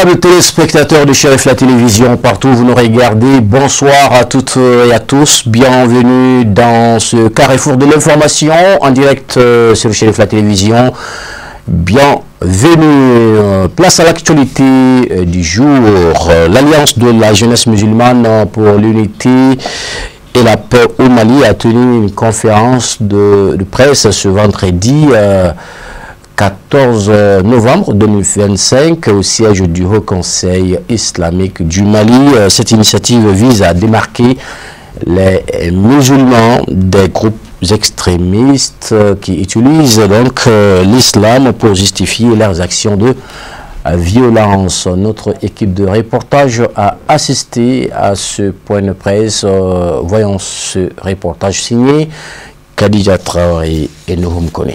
Honorables téléspectateurs de Cherif la télévision, partout où vous nous regardez, bonsoir à toutes et à tous, bienvenue dans ce carrefour de l'information en direct sur le Cherif la télévision. Bienvenue, place à l'actualité du jour. L'Alliance de la jeunesse musulmane pour l'unité et la paix au Mali a tenu une conférence de presse ce vendredi 14 novembre 2025 au siège du Haut Conseil islamique du Mali. Cette initiative vise à démarquer les musulmans des groupes extrémistes qui utilisent donc l'islam pour justifier leurs actions de violence. Notre équipe de reportage a assisté à ce point de presse. Voyons ce reportage signé Khadija Traoré et Nouhoum Kone.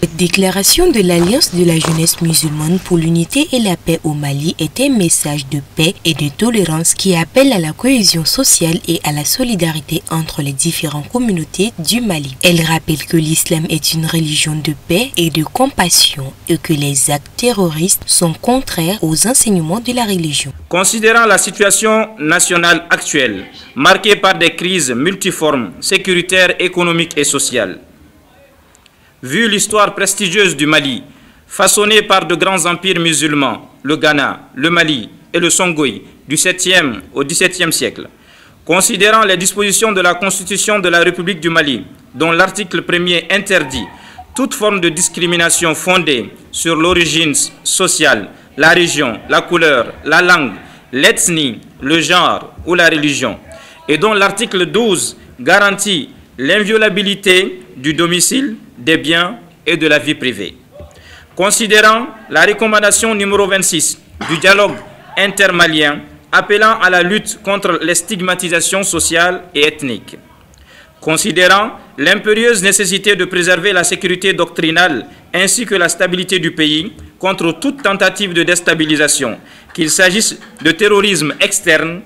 Cette déclaration de l'Alliance de la jeunesse musulmane pour l'unité et la paix au Mali est un message de paix et de tolérance qui appelle à la cohésion sociale et à la solidarité entre les différentes communautés du Mali. Elle rappelle que l'islam est une religion de paix et de compassion et que les actes terroristes sont contraires aux enseignements de la religion. Considérant la situation nationale actuelle, marquée par des crises multiformes, sécuritaires, économiques et sociales, vu l'histoire prestigieuse du Mali, façonnée par de grands empires musulmans, le Ghana, le Mali et le Songhai, du 7e au XVIIe siècle, considérant les dispositions de la Constitution de la République du Mali, dont l'article 1er interdit toute forme de discrimination fondée sur l'origine sociale, la région, la couleur, la langue, l'ethnie, le genre ou la religion, et dont l'article 12 garantit l'inviolabilité du domicile, des biens et de la vie privée. Considérant la recommandation numéro 26 du dialogue intermalien appelant à la lutte contre les stigmatisations sociales et ethniques. Considérant l'impérieuse nécessité de préserver la sécurité doctrinale ainsi que la stabilité du pays contre toute tentative de déstabilisation, qu'il s'agisse de terrorisme externe,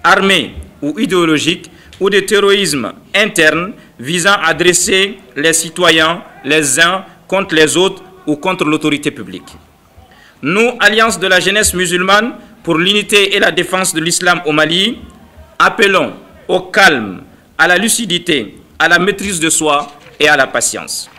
armé ou idéologique, ou de terrorisme interne visant à dresser les citoyens les uns contre les autres ou contre l'autorité publique. Nous, Alliance de la jeunesse musulmane pour l'unité et la défense de l'islam au Mali, appelons au calme, à la lucidité, à la maîtrise de soi et à la patience.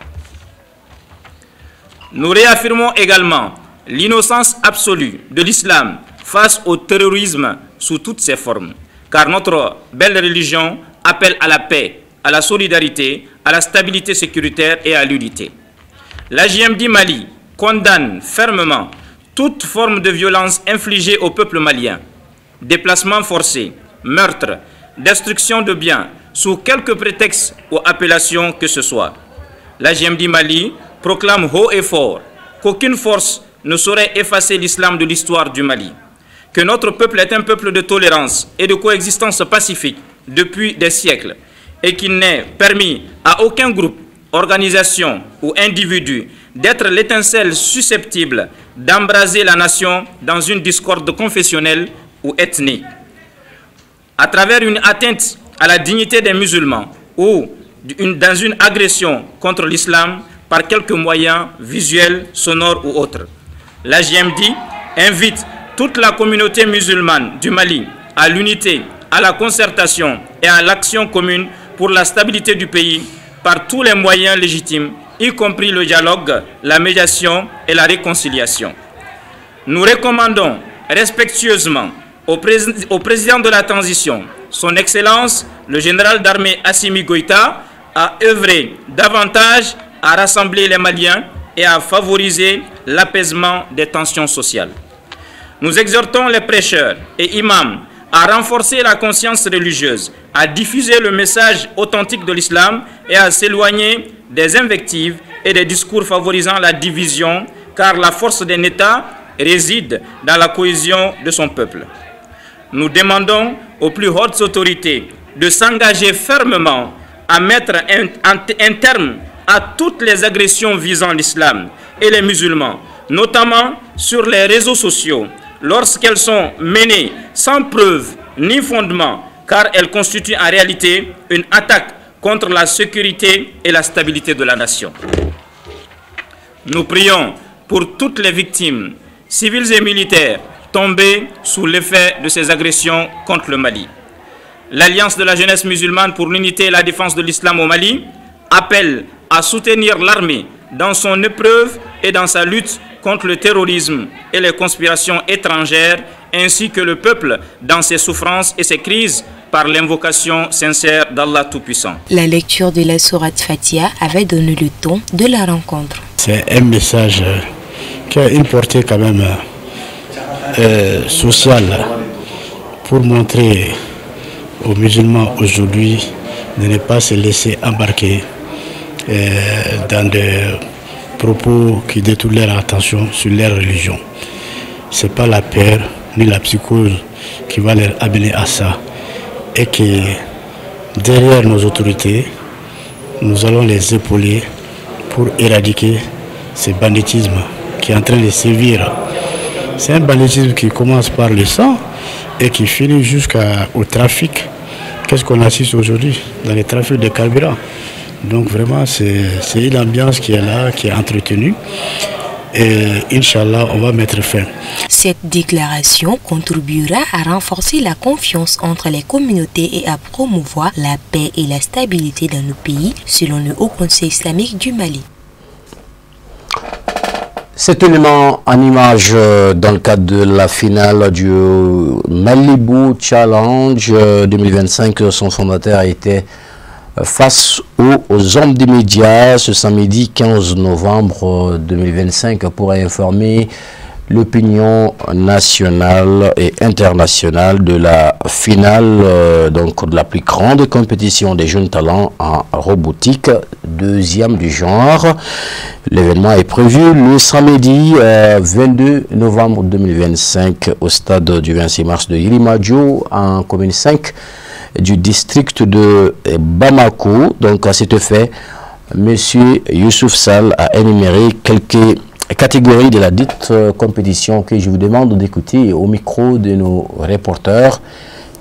Nous réaffirmons également l'innocence absolue de l'islam face au terrorisme sous toutes ses formes, car notre belle religion appelle à la paix, à la solidarité, à la stabilité sécuritaire et à l'unité. La JMD Mali condamne fermement toute forme de violence infligée au peuple malien, déplacements forcés, meurtres, destruction de biens, sous quelque prétexte ou appellation que ce soit. La JMD Mali proclame haut et fort qu'aucune force ne saurait effacer l'islam de l'histoire du Mali, que notre peuple est un peuple de tolérance et de coexistence pacifique depuis des siècles et qu'il n'est permis à aucun groupe, organisation ou individu d'être l'étincelle susceptible d'embraser la nation dans une discorde confessionnelle ou ethnique, à travers une atteinte à la dignité des musulmans ou dans une agression contre l'islam par quelques moyens visuels, sonores ou autres. La JMD invite toute la communauté musulmane du Mali à l'unité, à la concertation et à l'action commune pour la stabilité du pays par tous les moyens légitimes, y compris le dialogue, la médiation et la réconciliation. Nous recommandons respectueusement au président de la transition, son Excellence, le général d'armée Assimi Goïta, à œuvrer davantage à rassembler les Maliens et à favoriser l'apaisement des tensions sociales. Nous exhortons les prêcheurs et imams à renforcer la conscience religieuse, à diffuser le message authentique de l'islam et à s'éloigner des invectives et des discours favorisant la division, car la force d'un État réside dans la cohésion de son peuple. Nous demandons aux plus hautes autorités de s'engager fermement à mettre un terme à toutes les agressions visant l'islam et les musulmans, notamment sur les réseaux sociaux, lorsqu'elles sont menées sans preuve ni fondement, car elles constituent en réalité une attaque contre la sécurité et la stabilité de la nation. Nous prions pour toutes les victimes civils et militaires tombés sous l'effet de ces agressions contre le Mali. L'Alliance de la jeunesse musulmane pour l'unité et la défense de l'islam au Mali appelle à soutenir l'armée dans son épreuve et dans sa lutte contre le terrorisme et les conspirations étrangères, ainsi que le peuple dans ses souffrances et ses crises par l'invocation sincère d'Allah Tout-Puissant. La lecture de la sourate Fatiha avait donné le ton de la rencontre. C'est un message qui a une portée quand même sociale pour montrer aux musulmans aujourd'hui de ne pas se laisser embarquer dans des propos qui détournent leur attention sur leur religion. Ce n'est pas la peur ni la psychose qui va leur amener à ça. Et que derrière nos autorités, nous allons les épauler pour éradiquer ce banditisme qui est en train de sévir. C'est un banditisme qui commence par le sang et qui finit jusqu'au trafic. Qu'est-ce qu'on assiste aujourd'hui dans les trafics de carburant? Donc vraiment, c'est une ambiance qui est là, qui est entretenue. Et Inch'Allah, on va mettre fin. Cette déclaration contribuera à renforcer la confiance entre les communautés et à promouvoir la paix et la stabilité dans le pays, selon le Haut Conseil islamique du Mali. Cet élément en image dans le cadre de la finale du Malibu Challenge 2025, son fondateur était face aux hommes des médias ce samedi 15 novembre 2025 pour informer l'opinion nationale et internationale de la finale donc de la plus grande compétition des jeunes talents en robotique, deuxième du genre. L'événement est prévu le samedi 22 novembre 2025 au stade du 26 mars de Yilimadio en commune 5 du district de Bamako. Donc à cet effet, M. Youssouf Sall a énuméré quelques catégories de la dite compétition que je vous demande d'écouter au micro de nos reporters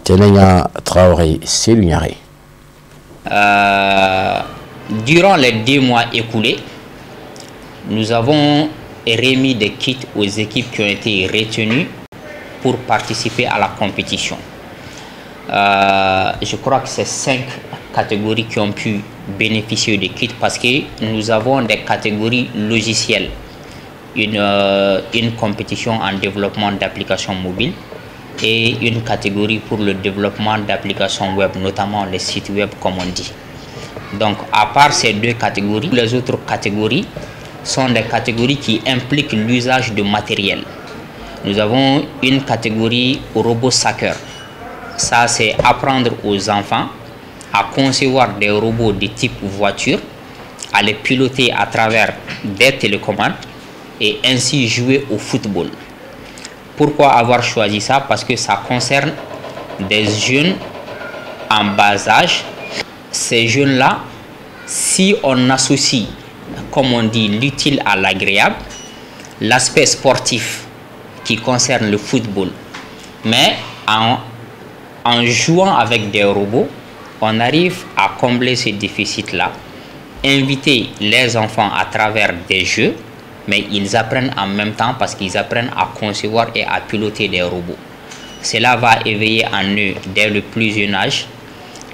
Tenenya Traoré Selugnare. Durant les 2 mois écoulés, nous avons remis des kits aux équipes qui ont été retenues pour participer à la compétition. Je crois que c'est 5 catégories qui ont pu bénéficier des kits parce que nous avons des catégories logicielles. Une compétition en développement d'applications mobiles et une catégorie pour le développement d'applications web, notamment les sites web comme on dit. Donc à part ces 2 catégories, les autres catégories sont des catégories qui impliquent l'usage de matériel. Nous avons une catégorie robot soccer. Ça, c'est apprendre aux enfants à concevoir des robots de type voiture, à les piloter à travers des télécommandes et ainsi jouer au football. Pourquoi avoir choisi ça? Parce que ça concerne des jeunes en bas âge. Ces jeunes-là, si on associe, comme on dit, l'utile à l'agréable, l'aspect sportif qui concerne le football, mais en jouant avec des robots, on arrive à combler ce déficit-là, inviter les enfants à travers des jeux, mais ils apprennent en même temps parce qu'ils apprennent à concevoir et à piloter des robots. Cela va éveiller en eux, dès le plus jeune âge,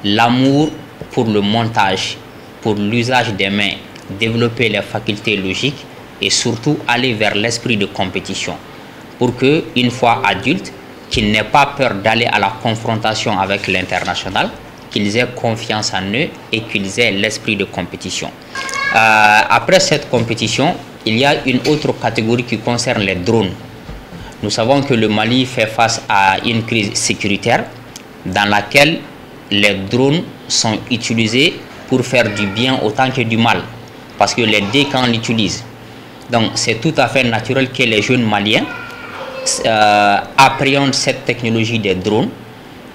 l'amour pour le montage, pour l'usage des mains, développer les facultés logiques et surtout aller vers l'esprit de compétition. Pour que, une fois adultes, qu'ils n'aient pas peur d'aller à la confrontation avec l'international, qu'ils aient confiance en eux et qu'ils aient l'esprit de compétition. Après cette compétition, il y a une autre catégorie qui concerne les drones. Nous savons que le Mali fait face à une crise sécuritaire dans laquelle les drones sont utilisés pour faire du bien autant que du mal, parce que les deux camps l'utilisent. Donc c'est tout à fait naturel que les jeunes Maliens appréhendent cette technologie des drones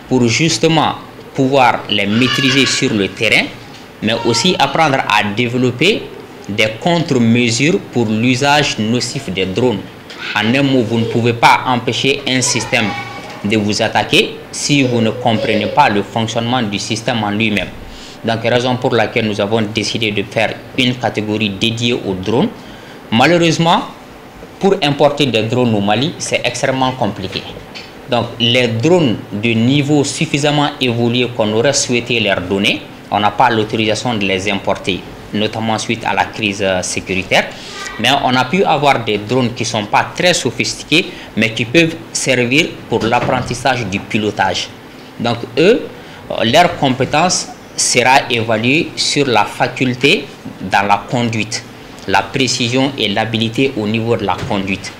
pour justement pouvoir les maîtriser sur le terrain, mais aussi apprendre à développer des contre-mesures pour l'usage nocif des drones. En un mot, vous ne pouvez pas empêcher un système de vous attaquer si vous ne comprenez pas le fonctionnement du système en lui-même. Donc, raison pour laquelle nous avons décidé de faire une catégorie dédiée aux drones. Malheureusement, pour importer des drones au Mali, c'est extrêmement compliqué. Donc les drones de niveau suffisamment évolué qu'on aurait souhaité leur donner, on n'a pas l'autorisation de les importer, notamment suite à la crise sécuritaire. Mais on a pu avoir des drones qui ne sont pas très sophistiqués, mais qui peuvent servir pour l'apprentissage du pilotage. Donc eux, leur compétence sera évaluée sur la faculté dans la conduite, la précision et l'habilité au niveau de la conduite.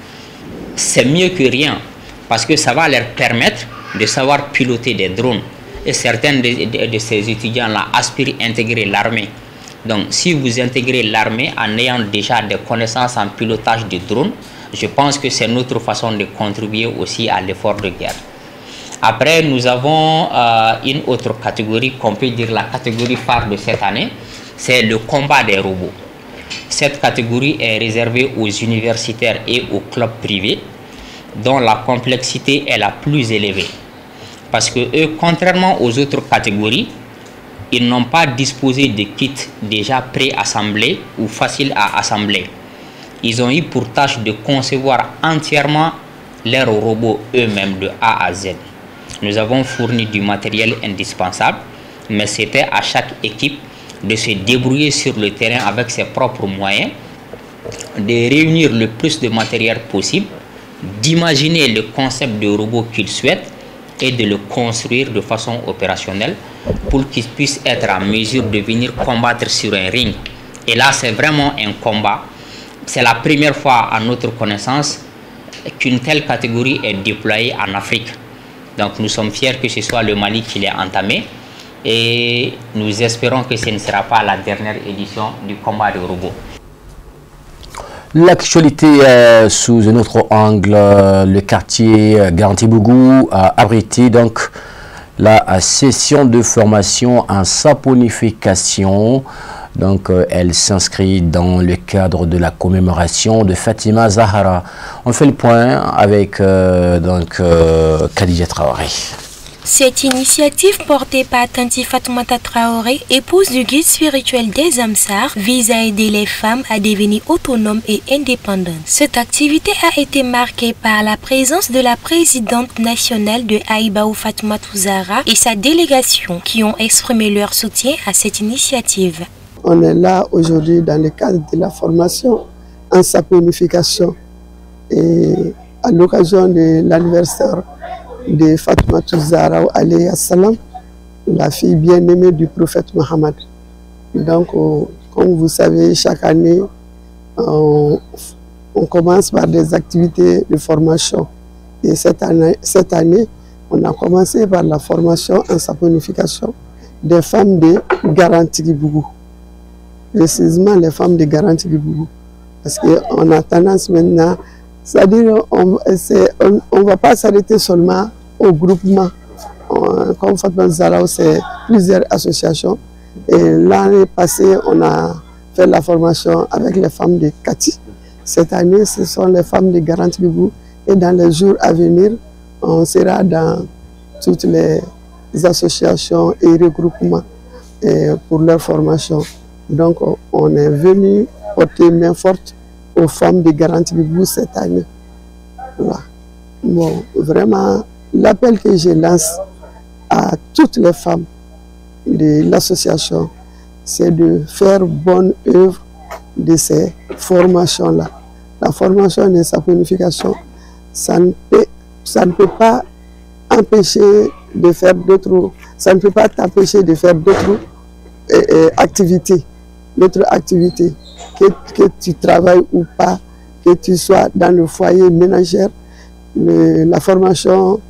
C'est mieux que rien, parce que ça va leur permettre de savoir piloter des drones. Et certains de ces étudiants-là aspirent à intégrer l'armée. Donc, si vous intégrez l'armée en ayant déjà des connaissances en pilotage de drones, je pense que c'est notre façon de contribuer aussi à l'effort de guerre. Après, nous avons une autre catégorie qu'on peut dire la catégorie phare de cette année, c'est le combat des robots. Cette catégorie est réservée aux universitaires et aux clubs privés, dont la complexité est la plus élevée. Parce que eux, contrairement aux autres catégories, ils n'ont pas disposé de kits déjà pré-assemblés ou faciles à assembler. Ils ont eu pour tâche de concevoir entièrement leurs robots eux-mêmes de A à Z. Nous avons fourni du matériel indispensable, mais c'était à chaque équipe de se débrouiller sur le terrain avec ses propres moyens, de réunir le plus de matériel possible, d'imaginer le concept de robot qu'ils souhaitent et de le construire de façon opérationnelle pour qu'ils puissent être en mesure de venir combattre sur un ring. Et là, c'est vraiment un combat. C'est la première fois à notre connaissance qu'une telle catégorie est déployée en Afrique. Donc nous sommes fiers que ce soit le Mali qui l'ait entamé et nous espérons que ce ne sera pas la dernière édition du combat de robots. L'actualité sous un autre angle, le quartier Garanti-Bougou a abrité donc la session de formation en saponification. Donc elle s'inscrit dans le cadre de la commémoration de Fatima Zahara. On fait le point avec Khadija Traoré. Cette initiative portée par Tanti Fatoumata Traoré, épouse du guide spirituel des Amsar, vise à aider les femmes à devenir autonomes et indépendantes. Cette activité a été marquée par la présence de la présidente nationale de Aïbaou Fatoumata Zahara et sa délégation qui ont exprimé leur soutien à cette initiative. On est là aujourd'hui dans le cadre de la formation en saponification et à l'occasion de l'anniversaire de Fatoumata Zahra alayhi salam, la fille bien-aimée du prophète Mohammed. Donc, comme vous savez, chaque année, on commence par des activités de formation. Et cette année, on a commencé par la formation en saponification des femmes de Garanti-Bougou. Précisément les femmes de Garanti-Bougou. Parce qu'on a tendance maintenant, c'est-à-dire on ne va pas s'arrêter seulement au groupement. Comme Fatoumata Zahra, c'est plusieurs associations. Et l'année passée, on a fait la formation avec les femmes de Kati. Cette année, ce sont les femmes de Garanti-Bougou. Et dans les jours à venir, on sera dans toutes les associations et regroupements pour leur formation. Donc, on est venu porter main forte aux femmes de Garanti-Bougou cette année. Voilà. Bon, vraiment, l'appel que je lance à toutes les femmes de l'association, c'est de faire bonne œuvre de ces formations-là. La formation de saponification, ça ne peut pas empêcher de faire d'autres, ça ne peut pas t'empêcher de faire d'autres activités. D'autres activités, que tu travailles ou pas, que tu sois dans le foyer ménagère, la formation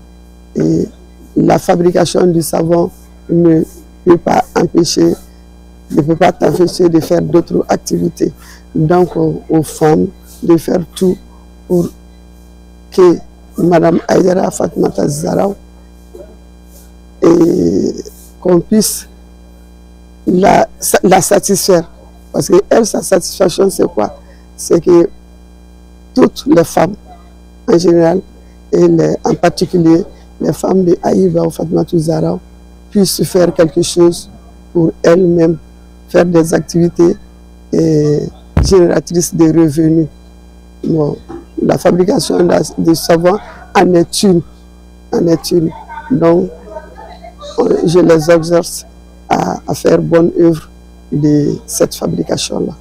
et la fabrication du savon ne peut pas t'empêcher de faire d'autres activités. Donc aux femmes de faire tout pour que Madame Aïdara Fatoumata Zahra et qu'on puisse la satisfaire. Parce que elle, sa satisfaction, c'est quoi? C'est que toutes les femmes, en général, et en particulier les femmes de Aïbaou Fatoumata Zahra, puissent faire quelque chose pour elles-mêmes, faire des activités génératrices de revenus. Bon, la fabrication du savon en est une. Donc, je les exerce à faire bonne œuvre de cette fabrication-là.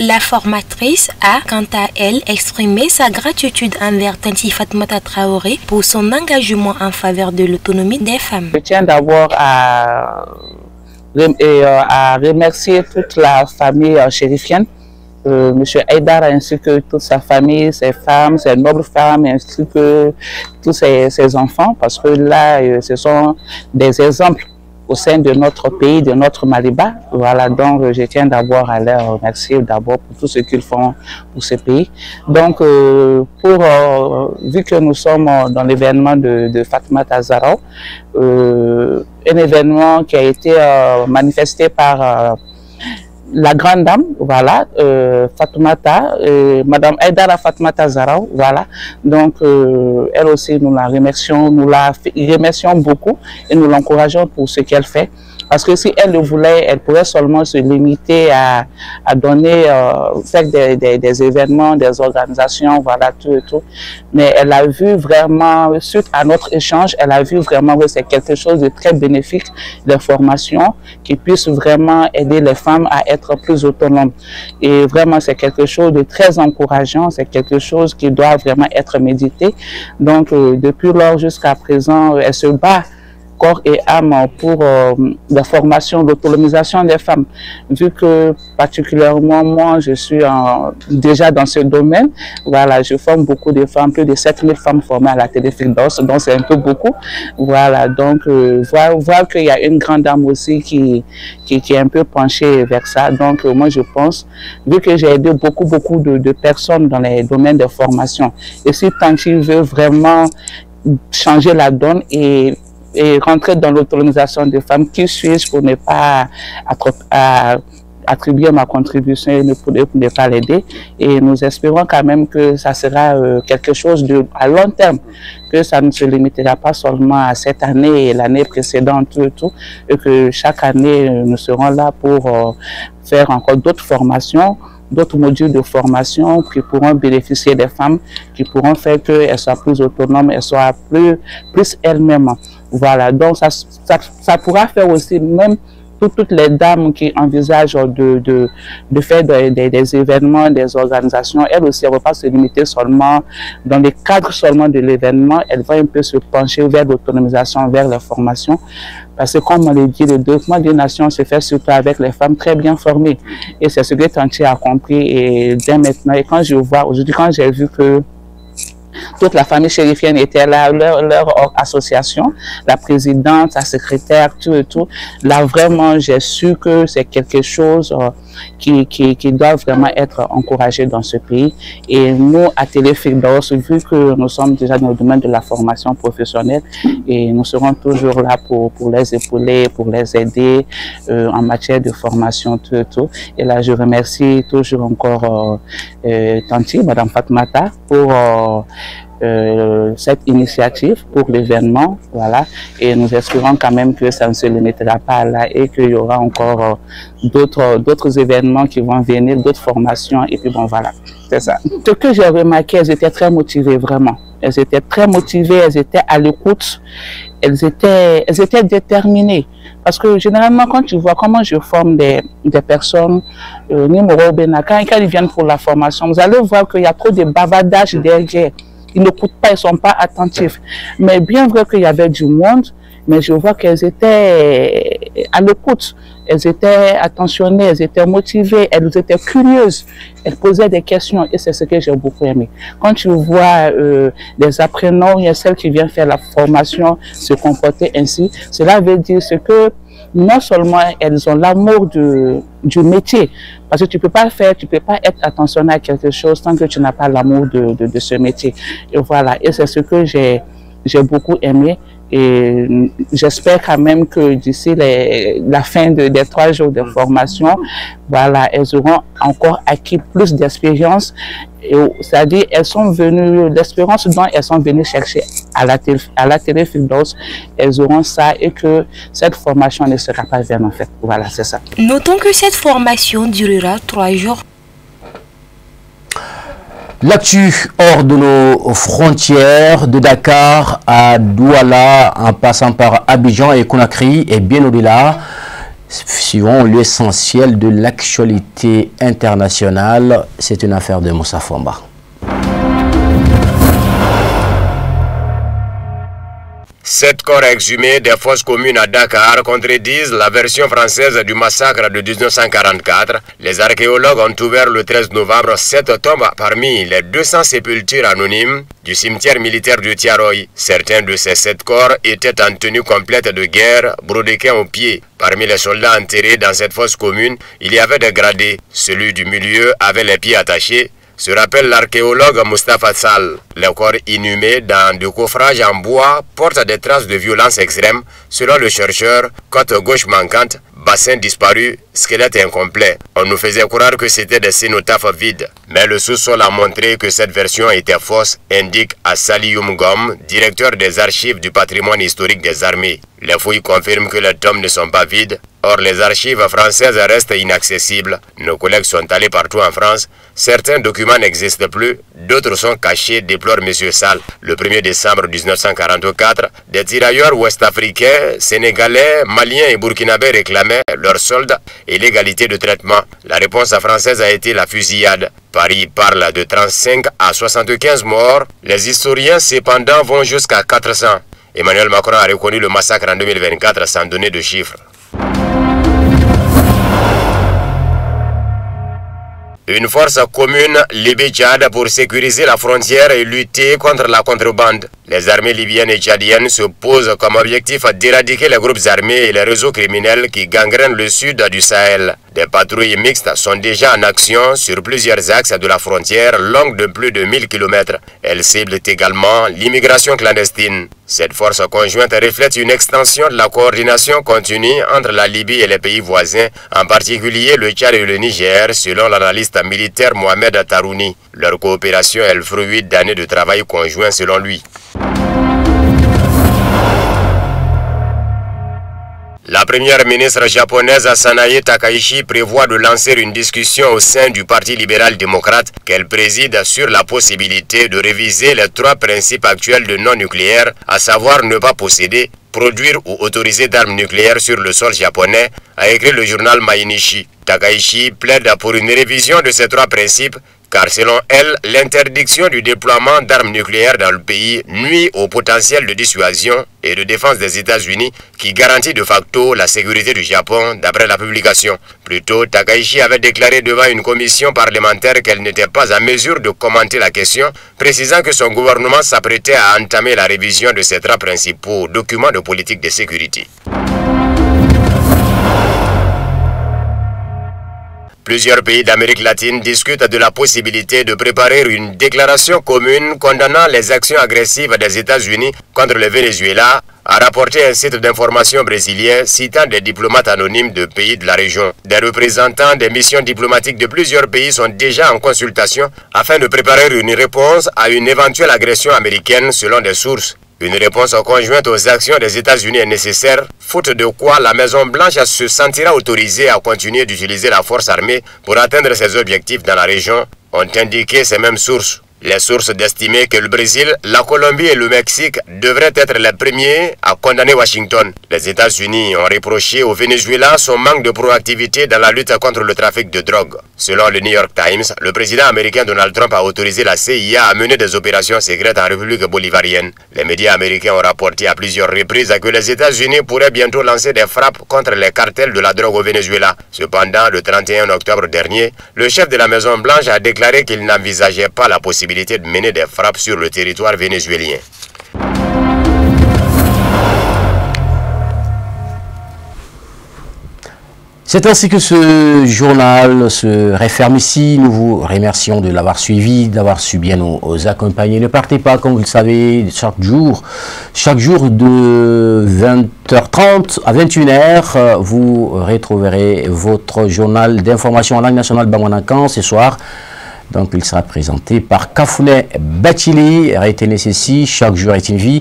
La formatrice a, quant à elle, exprimé sa gratitude envers Tanti Fatoumata Traoré pour son engagement en faveur de l'autonomie des femmes. Je tiens d'abord à remercier toute la famille chérifienne, M. Haïdara ainsi que toute sa famille, ses femmes, ses nobles femmes, ainsi que tous ses enfants, parce que là, ce sont des exemples au sein de notre pays, de notre Maliba. Voilà, donc je tiens d'abord à les remercier d'abord pour tout ce qu'ils font pour ce pays. Donc, vu que nous sommes dans l'événement de Fatoumata Zarao, un événement qui a été manifesté par la grande dame, voilà, Fatoumata, Madame Haïdara Fatoumata Zarao, voilà. Donc, elle aussi, nous la remercions beaucoup et nous l'encourageons pour ce qu'elle fait. Parce que si elle le voulait, elle pourrait seulement se limiter à donner, faire des événements, des organisations, voilà, tout et tout. Mais elle a vu vraiment, suite à notre échange, elle a vu vraiment que c'est quelque chose de très bénéfique, des formations qui puissent vraiment aider les femmes à être plus autonomes. Et vraiment, c'est quelque chose de très encourageant, c'est quelque chose qui doit vraiment être médité. Donc, depuis lors jusqu'à présent, elle se bat corps et âme pour la formation, l'autonomisation des femmes. Vu que particulièrement moi, je suis déjà dans ce domaine, voilà, je forme beaucoup de femmes, plus de 7000 femmes formées à la Télé-Firdaus, donc c'est un peu beaucoup. Voilà, donc voir qu'il y a une grande dame aussi qui est un peu penchée vers ça. Donc moi je pense, vu que j'ai aidé beaucoup de personnes dans les domaines de formation, et si Tanti veut vraiment changer la donne et rentrer dans l'autonomisation des femmes, qui suis-je pour ne pas attribuer ma contribution et pour ne pas l'aider. Et nous espérons quand même que ça sera quelque chose à long terme, que ça ne se limitera pas seulement à cette année et l'année précédente, et que chaque année nous serons là pour faire encore d'autres formations, d'autres modules de formation qui pourront bénéficier des femmes, qui pourront faire qu'elles soient plus autonomes, elles soient plus elles-mêmes. Voilà, donc ça pourra faire aussi même toutes les dames qui envisagent de faire des événements, des organisations. Elles aussi, elles ne vont pas se limiter seulement dans le cadre seulement de l'événement, elles vont un peu se pencher vers l'autonomisation, vers la formation. Parce que comme on l'a dit, le développement des nations se fait surtout avec les femmes très bien formées. Et c'est ce que Tanti a compris et dès maintenant. Et quand je vois, aujourd'hui, quand j'ai vu que toute la famille chérifienne était là, leur association, la présidente, sa secrétaire, tout et tout. Là, vraiment, j'ai su que c'est quelque chose qui doit vraiment être encouragé dans ce pays. Et nous, à Télé-Firdaus, vu que nous sommes déjà dans le domaine de la formation professionnelle, et nous serons toujours là pour les épauler, pour les aider en matière de formation, tout et tout. Et là, je remercie toujours encore Tanti, Madame Fatoumata, pour cette initiative pour l'événement, voilà, et nous espérons quand même que ça ne se limitera pas là et qu'il y aura encore d'autres événements qui vont venir, d'autres formations, et puis bon, voilà, c'est ça. Ce que j'ai remarqué, elles étaient très motivées, vraiment. Elles étaient très motivées, elles étaient à l'écoute, elles étaient déterminées. Parce que généralement, quand tu vois comment je forme des personnes, quand ils viennent pour la formation, vous allez voir qu'il y a trop de bavardage derrière. Ils n'écoutent pas, ils ne sont pas attentifs. Mais bien vrai qu'il y avait du monde, mais je vois qu'elles étaient à l'écoute. Elles étaient attentionnées, elles étaient motivées, elles étaient curieuses. Elles posaient des questions et c'est ce que j'ai beaucoup aimé. Quand tu vois des apprenants, il y a celles qui viennent faire la formation se comporter ainsi, cela veut dire que non seulement elles ont l'amour du métier, parce que tu peux pas être attentionné à quelque chose tant que tu n'as pas l'amour de ce métier. Et voilà, et c'est ce que j'ai beaucoup aimé. Et j'espère quand même que d'ici la fin des 3 jours de formation, voilà, elles auront encore acquis plus d'expérience. C'est-à-dire, elles sont venues, l'espérance dont elles sont venues chercher à la Télé-Firdaus, elles auront ça et que cette formation ne sera pas vaine en fait. Voilà, c'est ça. Notons que cette formation durera 3 jours. L'actu hors de nos frontières, de Dakar à Douala, en passant par Abidjan et Conakry, et bien au-delà, suivant l'essentiel de l'actualité internationale, c'est une affaire de Moussa Fomba. Sept corps exhumés des fosses communes à Dakar contredisent la version française du massacre de 1944. Les archéologues ont ouvert le 13 novembre 7 tombes parmi les 200 sépultures anonymes du cimetière militaire de Tiaroy. Certains de ces 7 corps étaient en tenue complète de guerre, brodequins aux pieds. Parmi les soldats enterrés dans cette fosse commune, il y avait des gradés. Celui du milieu avait les pieds attachés. Se rappelle l'archéologue Moustapha Sall. Les corps inhumés dans des coffrages en bois portent des traces de violence extrême. Selon le chercheur, côte gauche manquante, bassin disparu, squelette incomplet. On nous faisait croire que c'était des cénotaphes vides. Mais le sous-sol a montré que cette version était fausse, indique Assaliyoum Gom, directeur des archives du patrimoine historique des armées. Les fouilles confirment que les tombes ne sont pas vides. Or, les archives françaises restent inaccessibles. Nos collègues sont allés partout en France. Certains documents n'existent plus, d'autres sont cachés, déplore M. Sall. Le 1er décembre 1944, des tirailleurs ouest-africains, sénégalais, maliens et burkinabés réclamaient leurs soldes et l'égalité de traitement. La réponse française a été la fusillade. Paris parle de 35 à 75 morts. Les historiens, cependant, vont jusqu'à 400. Emmanuel Macron a reconnu le massacre en 2024 sans donner de chiffres. Une force commune Libye-Tchad pour sécuriser la frontière et lutter contre la contrebande. Les armées libyennes et tchadiennes se posent comme objectif d'éradiquer les groupes armés et les réseaux criminels qui gangrènent le sud du Sahel. Des patrouilles mixtes sont déjà en action sur plusieurs axes de la frontière longue de plus de 1000 km. Elles ciblent également l'immigration clandestine. Cette force conjointe reflète une extension de la coordination continue entre la Libye et les pays voisins, en particulier le Tchad et le Niger, selon l'analyste militaire Mohamed Tarouni. Leur coopération est le fruit d'années de travail conjoint selon lui. La première ministre japonaise Sanae Takaichi prévoit de lancer une discussion au sein du Parti libéral-démocrate qu'elle préside sur la possibilité de réviser les 3 principes actuels de non-nucléaire, à savoir ne pas posséder, produire ou autoriser d'armes nucléaires sur le sol japonais, a écrit le journal Mainichi. Takaichi plaide pour une révision de ces 3 principes car selon elle, l'interdiction du déploiement d'armes nucléaires dans le pays nuit au potentiel de dissuasion et de défense des États-Unis qui garantit de facto la sécurité du Japon d'après la publication. Plus tôt, Takaichi avait déclaré devant une commission parlementaire qu'elle n'était pas en mesure de commenter la question, précisant que son gouvernement s'apprêtait à entamer la révision de ces 3 principaux documents de politique de sécurité. Plusieurs pays d'Amérique latine discutent de la possibilité de préparer une déclaration commune condamnant les actions agressives des États-Unis contre le Venezuela, a rapporté un site d'information brésilien citant des diplomates anonymes de pays de la région. Des représentants des missions diplomatiques de plusieurs pays sont déjà en consultation afin de préparer une réponse à une éventuelle agression américaine selon des sources. Une réponse conjointe aux actions des États-Unis est nécessaire, faute de quoi la Maison-Blanche se sentira autorisée à continuer d'utiliser la force armée pour atteindre ses objectifs dans la région, ont indiqué ces mêmes sources. Les sources d'estimer que le Brésil, la Colombie et le Mexique devraient être les premiers à condamner Washington. Les États-Unis ont reproché au Venezuela son manque de proactivité dans la lutte contre le trafic de drogue. Selon le New York Times, le président américain Donald Trump a autorisé la CIA à mener des opérations secrètes en République bolivarienne. Les médias américains ont rapporté à plusieurs reprises que les États-Unis pourraient bientôt lancer des frappes contre les cartels de la drogue au Venezuela. Cependant, le 31 octobre dernier, le chef de la Maison-Blanche a déclaré qu'il n'envisageait pas la possibilité de mener des frappes sur le territoire vénézuélien. C'est ainsi que ce journal se referme ici. Nous vous remercions de l'avoir suivi, d'avoir su bien nous accompagner. Ne partez pas, comme vous le savez, chaque jour de 20h30 à 21h, vous retrouverez votre journal d'information en langue nationale Bamanakan ce soir. Donc il sera présenté par Kafouné Batili. Retenez ceci, chaque jour est une vie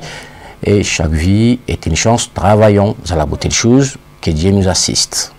et chaque vie est une chance. Travaillons à la beauté des choses. Que Dieu nous assiste.